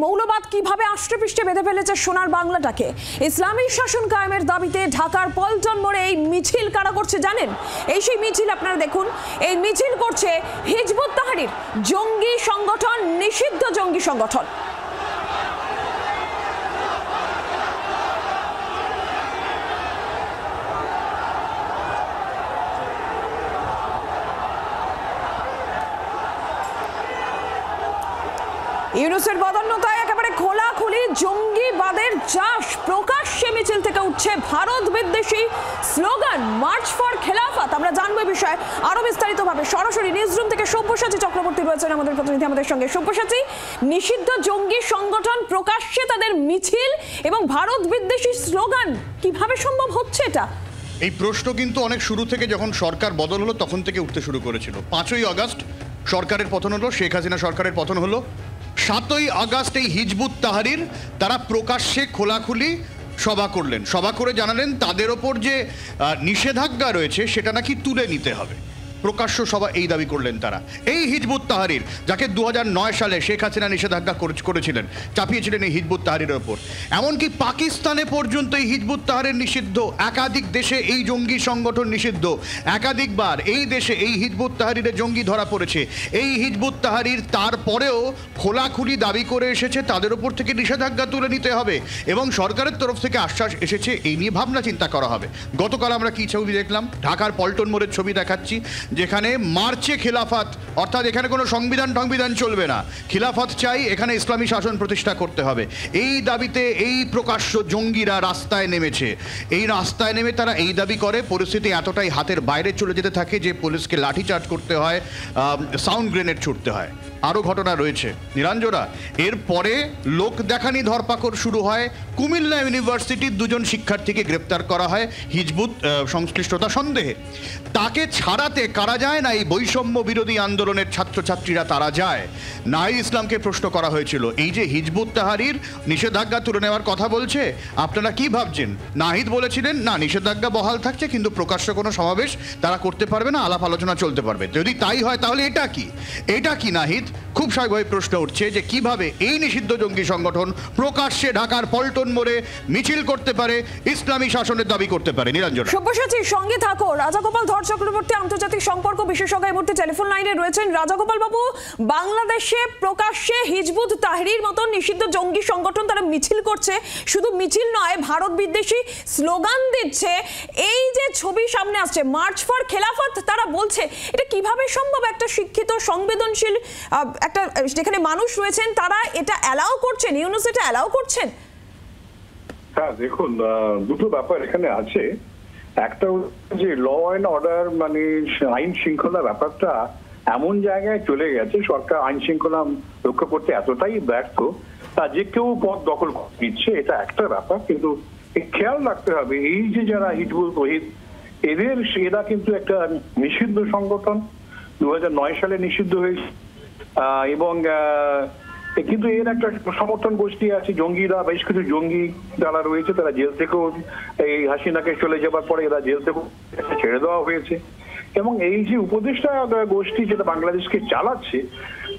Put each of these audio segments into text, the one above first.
মৌলবাদ কিভাবে আষ্টপৃষ্টে বেঁধে ফেলেছে সোনার বাংলাটাকে। ইসলামী শাসন কায়েমের দাবিতে ঢাকার পল্টন মোড়ে এই মিছিল কারা করছে জানেন? এই সেই মিছিল, আপনারা দেখুন, এই মিছিল করছে হিজবুত তাহরির, জঙ্গি সংগঠন, নিষিদ্ধ জঙ্গি সংগঠন। ইউনূসের বদান্যতায় একেবারে খোলাখুলি জঙ্গিবাদের চাষ। প্রকাশ্যে মিছিল থেকে উঠছে ভারত বিদ্বেষী স্লোগান, মার্চ ফর খেলাফত। আমরা জানবো এই বিষয়ে আরো বিস্তারিতভাবে। সরাসরি নিউজরুম থেকে সব্যসাচী চক্রবর্তী রয়েছেন আমাদের প্রতিনিধি আমাদের সঙ্গে। সব্যসাচী, নিষিদ্ধ জঙ্গি সংগঠন প্রকাশ্যে তাদের মিছিল এবং ভারত বিদ্বেষী স্লোগান, কিভাবে সম্ভব হচ্ছে এটা? এই প্রশ্ন কিন্তু অনেক শুরু থেকে, যখন সরকার বদল হলো তখন থেকে উঠতে শুরু করেছিল। 5ই আগস্ট সরকারের পতন হলো, শেখ হাসিনা সরকারের পতন হলো। 7ই আগস্ট এই হিজবুত তাহরির তারা প্রকাশ্যে খোলাখুলি সভা করলেন। সভা করে জানালেন তাদের ওপর যে নিষেধাজ্ঞা রয়েছে সেটা নাকি তুলে নিতে হবে। প্রকাশ্য সভা এই দাবি করলেন তারা। এই হিজবুত তাহরির, যাকে 2009 সালে শেখ হাসিনা নিষেধাজ্ঞা করেছিলেন, চাপিয়েছিলেন এই হিজবুত তাহরিরের ওপর। এমনকি পাকিস্তানে পর্যন্ত এই হিজবুত তাহরির নিষিদ্ধ। একাধিক দেশে এই জঙ্গি সংগঠন নিষিদ্ধ। একাধিকবার এই দেশে এই হিজবুত তাহরিরের জঙ্গি ধরা পড়েছে। এই হিজবুত তাহরির তারপরেও খোলাখুলি দাবি করে এসেছে তাদের ওপর থেকে নিষেধাজ্ঞা তুলে নিতে হবে, এবং সরকারের তরফ থেকে আশ্বাস এসেছে এই নিয়ে ভাবনা চিন্তা করা হবে। গতকাল আমরা কি ছবি দেখলাম? ঢাকার পল্টন মোড়ের ছবি দেখাচ্ছি, যেখানে মার্চে খেলাফত, অর্থাৎ এখানে কোনো সংবিধান চলবে না, খিলাফত চাই, এখানে ইসলামী শাসন প্রতিষ্ঠা করতে হবে। এই দাবিতে এই প্রকাশ্য জঙ্গিরা রাস্তায় নেমেছে। এই রাস্তায় নেমে তারা এই দাবি করে, পরিস্থিতি এতটাই হাতের বাইরে চলে যেতে থাকে যে পুলিশকে লাঠিচার্জ করতে হয়, সাউন্ড গ্রেনেড ছুটতে হয়। আরও ঘটনা রয়েছে নিরঞ্জনা। এরপরে লোক দেখানি ধরপাকড় শুরু হয়। কুমিল্লা ইউনিভার্সিটির 2জন শিক্ষার্থীকে গ্রেপ্তার করা হয় হিজবুত সংশ্লিষ্টতা সন্দেহে। তাকে ছাড়াতে কারা যায় না? এই বৈষম্য বিরোধী আন্দোলনের ছাত্রছাত্রীরা তারা যায়। নাহিদ ইসলামকে প্রশ্ন করা হয়েছিল, এই যে হিজবুত তাহরির নিষেধাজ্ঞা তুলে নেওয়ার কথা বলছে, আপনারা কি ভাবছেন? নাহিদ বলেছিলেন, না, নিষেধাজ্ঞা বহাল থাকছে, কিন্তু প্রকাশ্য কোনো সমাবেশ তারা করতে পারবে না, আলাপ আলোচনা চলতে পারবে। যদি তাই হয় তাহলে এটা কি? এটা কি নাহিদ? খুব স্বাভাবিক প্রশ্ন উঠছে যে কিভাবে এই নিষিদ্ধ জঙ্গি সংগঠন প্রকাশ্যে ঢাকার পল্টন মোড়ে মিছিল করতে পারে, ইসলামী শাসনের দাবি করতে পারে। নিরঞ্জন, সব্যসাচীর সঙ্গে থাকো। রাজাগোপাল ধর চক্রবর্তী, আন্তর্জাতিক সম্পর্ক বিশেষজ্ঞ, এই মুহূর্তে টেলিফোন লাইনে রয়েছেন। রাজাগোপাল বাবু, বাংলাদেশে প্রকাশ্যে হিজবুত তাহরির মতো নিষিদ্ধ জঙ্গি সংগঠন তারা মিছিল করছে, শুধু মিছিল নয়, ভারত বিদ্বেষী স্লোগান দিচ্ছে। এই যে ছবি সামনে আসছে, মার্চ ফর খেলাফত, তারা বলছে, এটা কিভাবে সম্ভব? একটা শিক্ষিত, সংবেদনশীল একটা যেখানে মানুষ রয়েছেন তারা এটা অ্যালাউ করছেন, ইউনূস এটা অ্যালাউ করছেন? হ্যাঁ, দেখুন, দুটো ব্যাপার এখানে আছে। একটা যে ল অ্যান্ড অর্ডার, মানে আইন শৃঙ্খলা ব্যাপারটা এমন জায়গায় চলে গেছে, সরকার আইন শৃঙ্খলা রক্ষা করতে এতটাই ব্যর্থ যে কেউ পদ দখল করে নিচ্ছে, এটা একটা ব্যাপার। কিন্তু খেয়াল রাখতে হবে, এই যে যারা হিজবুত তহিদ, এরা কিন্তু একটা নিষিদ্ধ সংগঠন, 2009 সালে নিষিদ্ধ হয়েছে, এবং কিন্তু এর একটা সমর্থন গোষ্ঠী আছে, জঙ্গিরা, বেশ কিছু জঙ্গি যারা রয়েছে তারা জেল থেকেও, এই হাসিনাকে চলে যাবার পরে এরা জেল থেকে ছেড়ে দেওয়া হয়েছে। এবং এই যে উপদেষ্টা গোষ্ঠী যেটা বাংলাদেশকে চালাচ্ছে,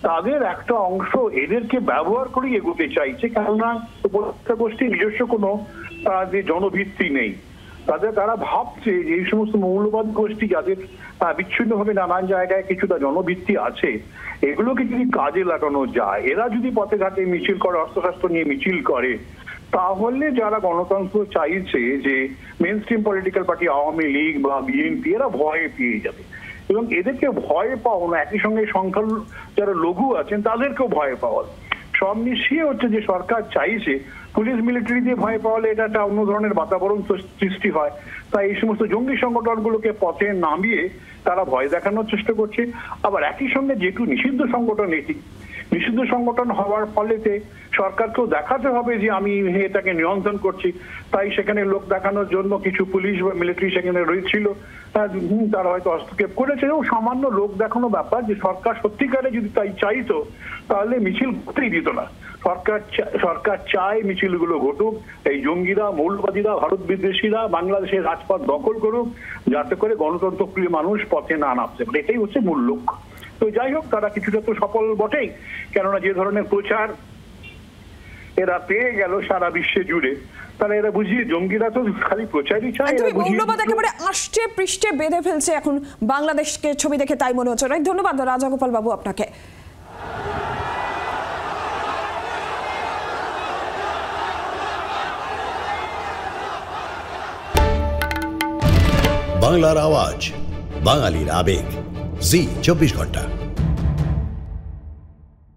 তাদের একটা অংশ এদেরকে ব্যবহার করে এগোতে চাইছে, কেননা উপদেষ্টা গোষ্ঠীর নিজস্ব কোনো যে জনভিত্তি নেই। তারা ভাবছে যে এই সমস্ত মৌলবাদ গোষ্ঠী যাদের বিচ্ছিন্নভাবে নানান জায়গায় কিছুটা জনভিত্তি আছে, এগুলোকে যদি কাজে লাগানো যায়, এরা যদি পথে ঘাটে মিছিল করে, অস্ত্রশস্ত্র নিয়ে মিছিল করে, তাহলে যারা গণতন্ত্র চাইছে, যে main stream political party Awami League বা বিএনপি, এরা ভয়ে পেয়ে যাবে। এবং এদেরকে ভয় পাওয়ানো, একই সঙ্গে সংখ্যা যারা লঘু আছেন তাদেরকেও ভয় পাওয়া, সব মিশিয়ে হচ্ছে যে সরকার চাইছে পুলিশ মিলিটারি দিয়ে ভয় পাওয়ালে এটা একটা অন্য ধরনের বাতাবরণ সৃষ্টি হয়। তাই এই সমস্ত জঙ্গি সংগঠনগুলোকে পথে নামিয়ে তারা ভয় দেখানোর চেষ্টা করছে। আবার একই সঙ্গে যেহেতু নিষিদ্ধ সংগঠন, এটি নিষিদ্ধ সংগঠন হওয়ার ফলেতে সরকারকেও দেখাতে হবে যে আমি এটাকে নিয়ন্ত্রণ করছি, তাই সেখানে লোক দেখানোর জন্য কিছু পুলিশ বা মিলিটারি সেখানে রয়েছিল, তারা হয়তো হস্তক্ষেপ করেছে। এবং সামান্য লোক দেখানো ব্যাপার, যে সরকার সত্যিকারে যদি তাই চাইতো তাহলে মিছিল করতেই দিত না। সরকার চায় মিছিলগুলো ঘটুক, এই জঙ্গিরা, মৌলবাদীরা, ভারত বিদ্বেষীরা বাংলাদেশের রাজপথ দখল করুক, যাতে করে গণতন্ত্র প্রিয় মানুষ পথে না নামতে পারে। এটাই হচ্ছে মূল লক্ষ্য। তো যাই হোক, তারা কিছুটা তো সফল বটেই, কেননা যে ধরনের প্রচার এরা পেয়ে গেল সারা বিশ্বে জুড়ে, তাহলে এরা বুঝিয়ে জঙ্গিরা তো খালি প্রচারই চায়। মৌলবাদ একেবারে আষ্টে পৃষ্ঠে বেঁধে ফেলছে এখন বাংলাদেশকে, ছবি দেখে তাই মনে হচ্ছে। অনেক ধন্যবাদ রাজাগোপাল বাবু আপনাকে। বাংলার আওয়াজ, বাঙালির আবেগ, জি 24 ঘন্টা।